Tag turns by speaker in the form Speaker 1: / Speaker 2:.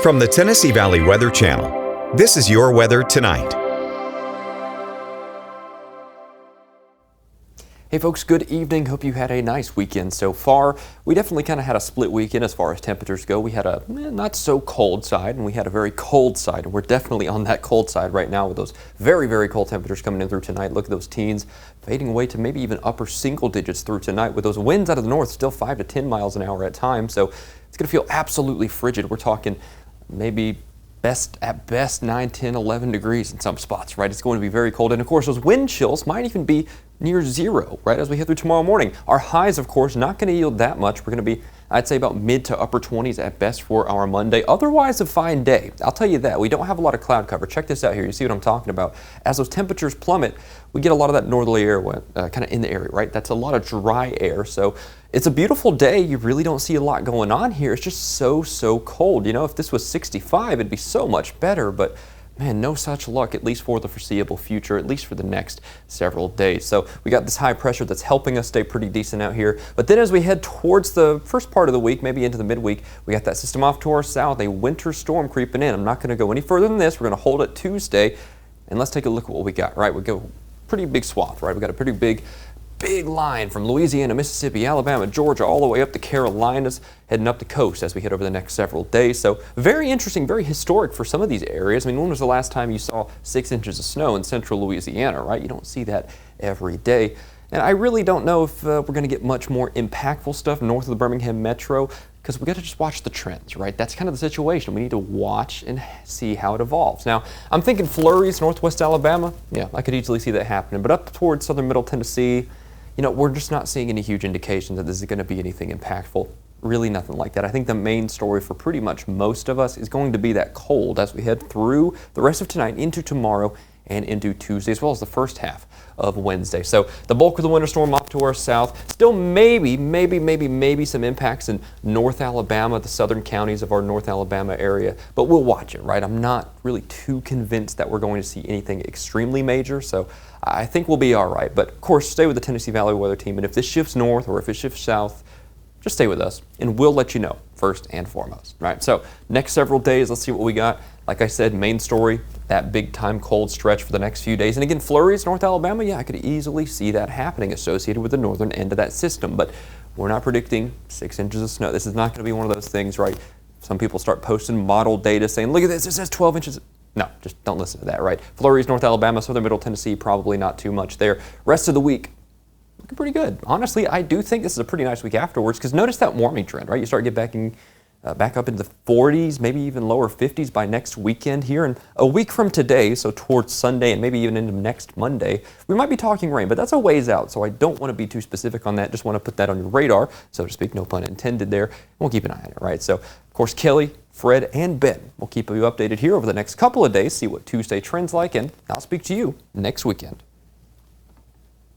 Speaker 1: From the Tennessee Valley Weather Channel, this is your weather tonight.
Speaker 2: Hey folks, good evening. Hope you had a nice weekend so far. We definitely kind of had a split weekend as far as temperatures go. We had a not so cold side and we had a very cold side. And we're definitely on that cold side right now with those very, very cold temperatures coming in through tonight. Look at those teens fading away to maybe even upper single digits through tonight with those winds out of the north still 5 to 10 miles an hour at times. So it's going to feel absolutely frigid. We're talking maybe at best 9, 10, 11 degrees in some spots, right? It's going to be very cold. And of course, those wind chills might even be near zero, right, as we head through tomorrow morning. Our highs, of course, not going to yield that much. We're going to be, I'd say, about mid to upper 20s at best for our Monday. Otherwise, a fine day. I'll tell you that. We don't have a lot of cloud cover. Check this out here. You see what I'm talking about. As those temperatures plummet, we get a lot of that northerly air kind of in the area, right? That's a lot of dry air. So it's a beautiful day. You really don't see a lot going on here. It's just so cold. You know, if this was 65, it'd be so much better. But man, no such luck, at least for the foreseeable future, at least for the next several days. So we got this high pressure that's helping us stay pretty decent out here. But then as we head towards the first part of the week, maybe into the midweek, we got that system off to our south, a winter storm creeping in. I'm not going to go any further than this. We're going to hold it Tuesday. And let's take a look at what we got, right? We go pretty big swath, right? We got a pretty big line from Louisiana, Mississippi, Alabama, Georgia, all the way up to Carolinas, heading up the coast as we head over the next several days. So very interesting, very historic for some of these areas. I mean, when was the last time you saw 6 inches of snow in central Louisiana, right? You don't see that every day. And I really don't know if we're going to get much more impactful stuff north of the Birmingham Metro, because we got to just watch the trends, right? That's kind of the situation. We need to watch and see how it evolves. Now, I'm thinking flurries, northwest Alabama. Yeah, I could easily see that happening. But up towards southern middle Tennessee, you know, we're just not seeing any huge indications that this is going to be anything impactful. Really nothing like that. I think the main story for pretty much most of us is going to be that cold as we head through the rest of tonight into tomorrow and into Tuesday, as well as the first half of Wednesday. So the bulk of the winter storm off to our south. Still maybe some impacts in North Alabama, the southern counties of our North Alabama area, but we'll watch it, right? I'm not really too convinced that we're going to see anything extremely major, so I think we'll be all right. But of course, stay with the Tennessee Valley Weather Team, and if this shifts north or if it shifts south, just stay with us, and we'll let you know first and foremost, right? So next several days, let's see what we got. Like I said, main story, that big time cold stretch for the next few days. And again, flurries, North Alabama, yeah, I could easily see that happening associated with the northern end of that system. But we're not predicting 6 inches of snow. This is not going to be one of those things, right? Some people start posting model data saying, look at this, it says 12 inches. No, just don't listen to that, right? Flurries, North Alabama, southern middle Tennessee, probably not too much there. Rest of the week, looking pretty good. Honestly, I do think this is a pretty nice week afterwards, because notice that warming trend, right? You start to get back up into the 40s, maybe even lower 50s by next weekend here. And a week from today, so towards Sunday and maybe even into next Monday, we might be talking rain, but that's a ways out, so I don't want to be too specific on that. Just want to put that on your radar, so to speak, no pun intended there. We'll keep an eye on it, right? So, of course, Kelly, Fred, and Ben will keep you updated here over the next couple of days, see what Tuesday trends like, and I'll speak to you next weekend.